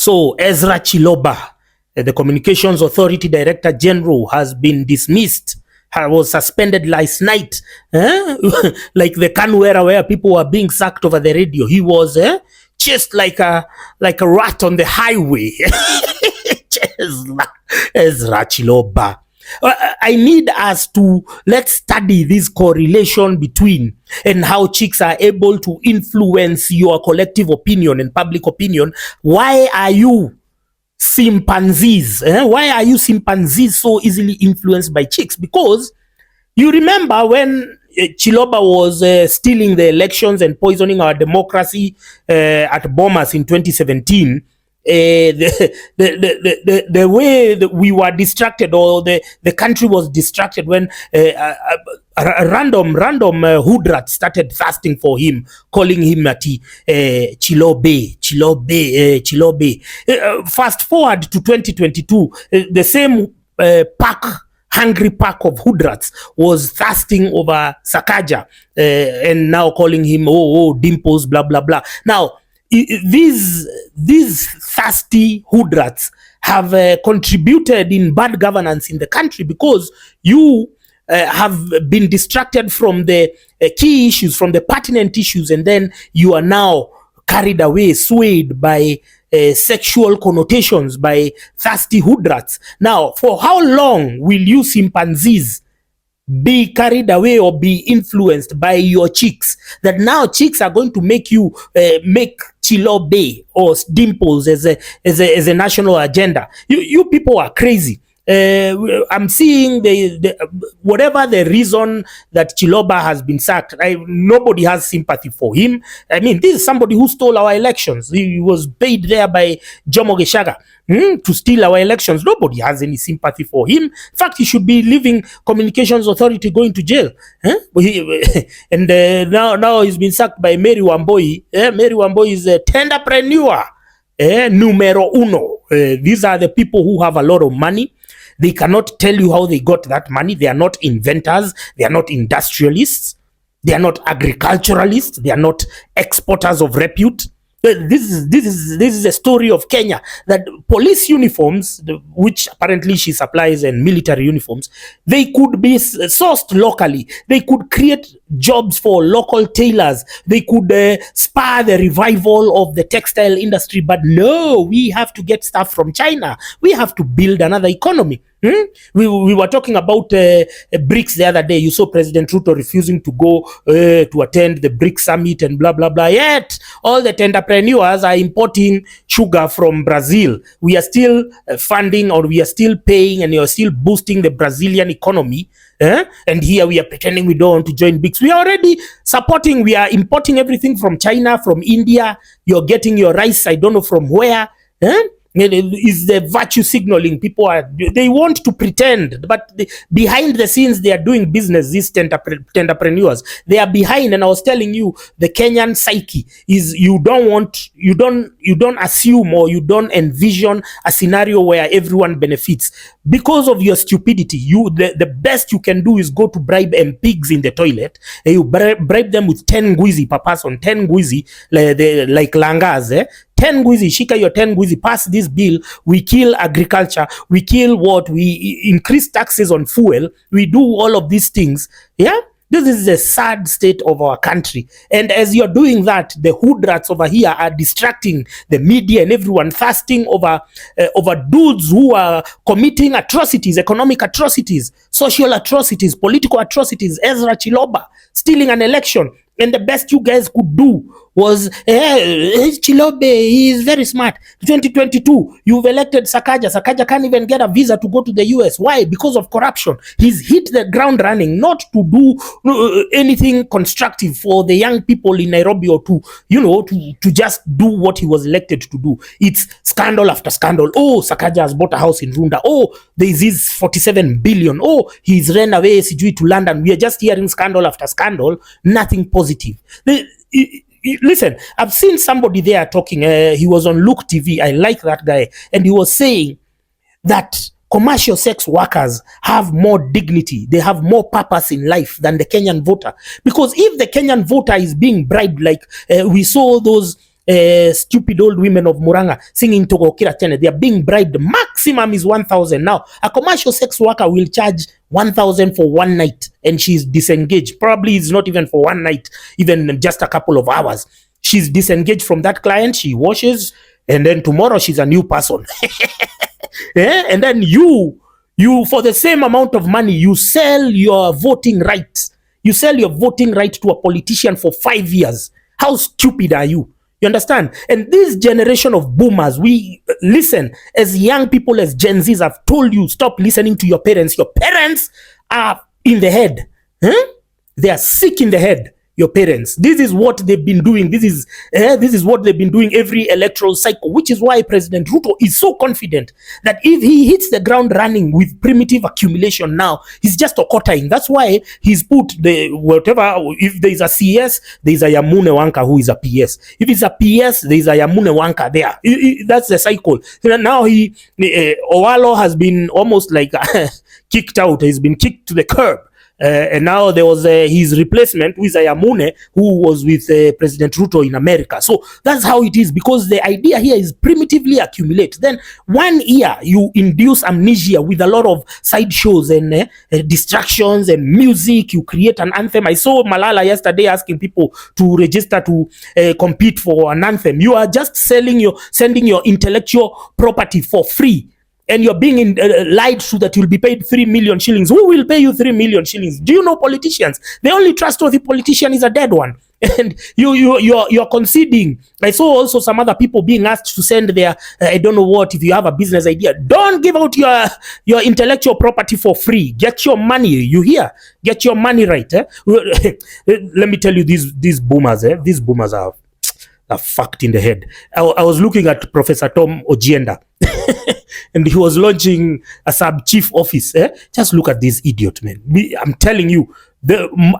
So Ezra Chiloba, the Communications Authority Director General, has been dismissed. Was suspended last night, like the Canwera where people were being sacked over the radio. He was chased like a rat on the highway. Ezra Chiloba. I need us to let's study this correlation between and how chicks are able to influence your collective opinion and public opinion. Why are you chimpanzees? Why are you chimpanzees so easily influenced by chicks? Because you remember when Chiloba was stealing the elections and poisoning our democracy at Bomas in 2017. The way that we were distracted, or the country was distracted when a random hoodrat started fasting for him, calling him Chilobe. Fast forward to 2022, the same hungry pack of hoodrats was thirsting over Sakaja and now calling him Dimples, blah blah blah. Now these thirsty hoodrats have contributed in bad governance in the country, because you have been distracted from the key issues, from the pertinent issues, and then you are now carried away, swayed by sexual connotations, by thirsty hoodrats. Now, for how long will you chimpanzees be carried away or be influenced by your chicks, that now chicks are going to make you make Chilobe or Dimples as a national agenda? You people are crazy. I'm seeing the whatever the reason that Chiloba has been sacked, nobody has sympathy for him. I mean, this is somebody who stole our elections. He was paid there by Jomo Geshaga to steal our elections. Nobody has any sympathy for him. In fact, he should be leaving Communications Authority, going to jail. And now he's been sacked by Mary Wamboi. Mary Wamboi is a tenderpreneur, numero uno. These are the people who have a lot of money. They cannot tell you how they got that money. They are not inventors. They are not industrialists. They are not agriculturalists. They are not exporters of repute. This is a story of Kenya, that police uniforms, which apparently she supplies, and military uniforms, they could be sourced locally. They could create jobs for local tailors. They could spur the revival of the textile industry. But no, we have to get stuff from China. We have to build another economy. We were talking about BRICS the other day. You saw President Ruto refusing to go to attend the BRICS summit and blah blah blah. Yet all the entrepreneurs are importing sugar from Brazil. We are still funding, or we are still paying, and you are still boosting the Brazilian economy. And here we are pretending we don't want to join BRICS. We are already supporting. We are importing everything from China, from India. You're getting your rice, I don't know from where. Is the virtue signaling. They want to pretend, but behind the scenes they are doing business. These entrepreneurs, they are behind. And I was telling you, the Kenyan psyche is you don't assume, or you don't envision a scenario where everyone benefits because of your stupidity. The best you can do is go to bribe MPs in the toilet. You bribe them with 10 guizi per person, 10 guizi like langas. 10 guizi, shika your 10 guizi, pass this bill. We kill agriculture. We kill what? We increase taxes on fuel. We do all of these things. Yeah? This is a sad state of our country. And as you're doing that, the hoodrats over here are distracting the media and everyone, fasting over dudes who are committing atrocities, economic atrocities, social atrocities, political atrocities. Ezra Chiloba stealing an election. And the best you guys could do was, Chilobe, he is very smart. 2022, you've elected Sakaja. Sakaja can't even get a visa to go to the US. Why? Because of corruption. He's hit the ground running, not to do anything constructive for the young people in Nairobi, or to just do what he was elected to do. It's scandal after scandal. Oh, Sakaja has bought a house in Runda. Oh, there is this 47 billion. Oh, he's ran away CG to London. We are just hearing scandal after scandal. Nothing positive. Listen, I've seen somebody there talking. He was on Look TV. I like that guy. And he was saying that commercial sex workers have more dignity. They have more purpose in life than the Kenyan voter. Because if the Kenyan voter is being bribed, like we saw those stupid old women of Muranga singing Togokira Tene. They are being bribed. Maximum is 1,000. Now, a commercial sex worker will charge 1,000 for one night and she's disengaged. Probably it's not even for one night, even just a couple of hours. She's disengaged from that client. She washes and then tomorrow she's a new person. And then you for the same amount of money, you sell your voting rights. You sell your voting right to a politician for 5 years. How stupid are you? You understand? And this generation of boomers, we listen, as young people, as Gen Zs, I've told you, stop listening to your parents. Your parents are in the head. They are sick in the head. Your parents. This is what they've been doing. This is what they've been doing every electoral cycle, which is why President Ruto is so confident that if he hits the ground running with primitive accumulation now, he's just occurring. That's why he's put the whatever. If there is a CS, there is a Yamune Wanka who is a PS. If it's a PS, there is a Yamune Wanka there. That's the cycle. Now Owalo has been almost like kicked out. He's been kicked to the curb. And now there was his replacement, who is Ayamune, who was with President Ruto in America. So that's how it is, because the idea here is primitively accumulate. Then 1 year, you induce amnesia with a lot of sideshows and distractions and music. You create an anthem. I saw Malala yesterday asking people to register to compete for an anthem. You are just sending your intellectual property for free. And you're being lied to that you'll be paid 3 million shillings. Who will pay you 3 million shillings? Do you know politicians? The only trustworthy politician is a dead one. And you're conceding. I saw also some other people being asked to send their, I don't know what, if you have a business idea. Don't give out your intellectual property for free. Get your money. You hear? Get your money right. Let me tell you, these boomers, these boomers are fucked in the head. I was looking at Professor Tom Ojienda. And he was launching a sub-chief office. Just look at this idiot, man. I'm telling you,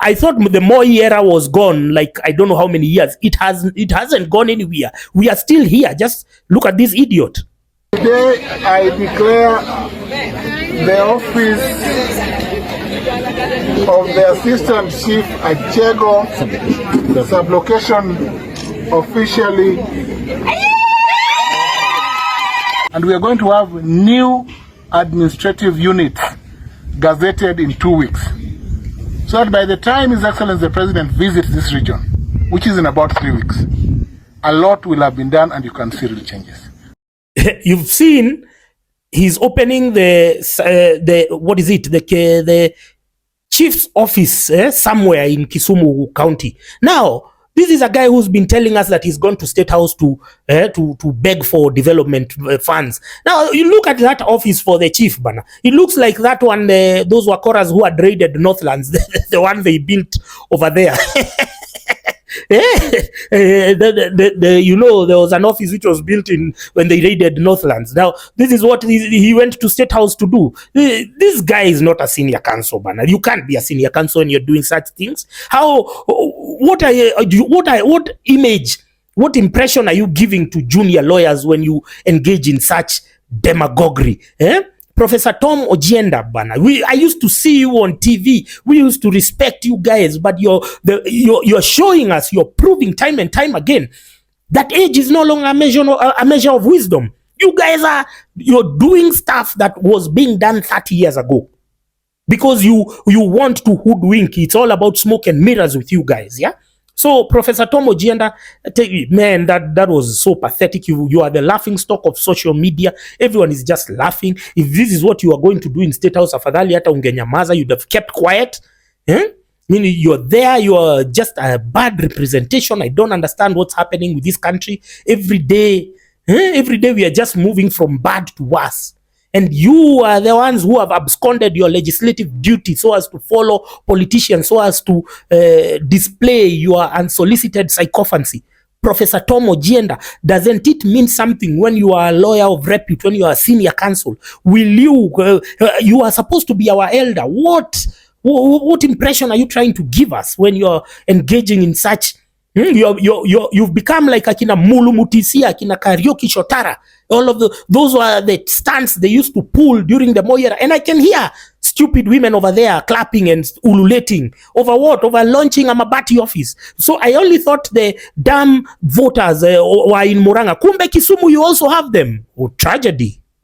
I thought the Moi era was gone, like I don't know how many years. It hasn't gone anywhere. We are still here. Just look at this idiot. Today, I declare the office of the Assistant Chief at Chego, the sublocation, officially. And we are going to have new administrative units gazetted in 2 weeks. So that by the time His Excellency the President visits this region, which is in about 3 weeks, a lot will have been done and you can see real changes. You've seen he's opening the chief's office somewhere in Kisumu County. Now, this is a guy who's been telling us that he's gone to Statehouse to beg for development funds. Now, you look at that office for the chief, Bana. It looks like that one, those Wakoras who had raided Northlands, the one they built over there. There was an office which was built in when they raided Northlands. Now, this is what he went to Statehouse to do. This guy is not a senior counsel, Bana. You can't be a senior counsel when you're doing such things. What image, what impression are you giving to junior lawyers when you engage in such demagoguery? Professor Tom Ojienda, Bana. I used to see you on TV. We used to respect you guys, but you're showing us, you're proving time and time again that age is no longer a measure of wisdom. You guys you're doing stuff that was being done 30 years ago because you want to hoodwink. It's all about smoke and mirrors with you guys, yeah? So, Professor Tom Ojienda, man, that was so pathetic. You are the laughing stock of social media. Everyone is just laughing. If this is what you are going to do in Statehouse, afadhali hata ungenyamaza, you'd have kept quiet. You're there, you are just a bad representation. I don't understand what's happening with this country. Every day we are just moving from bad to worse. And you are the ones who have absconded your legislative duty so as to follow politicians, so as to display your unsolicited sycophancy. Professor Tom Ojienda, doesn't it mean something when you are a lawyer of repute, when you are a senior counsel? Will you are supposed to be our elder. What impression are you trying to give us when you're engaging in such? You've become like Akina Mulu Mutisia, Akina Karaoke Shotara. All of those were the stunts they used to pull during the Moi era. And I can hear stupid women over there clapping and ululating over what? Over launching a Mabati office. So I only thought the damn voters were in Murang'a. Kumbe Kisumu, you also have them. Oh, tragedy.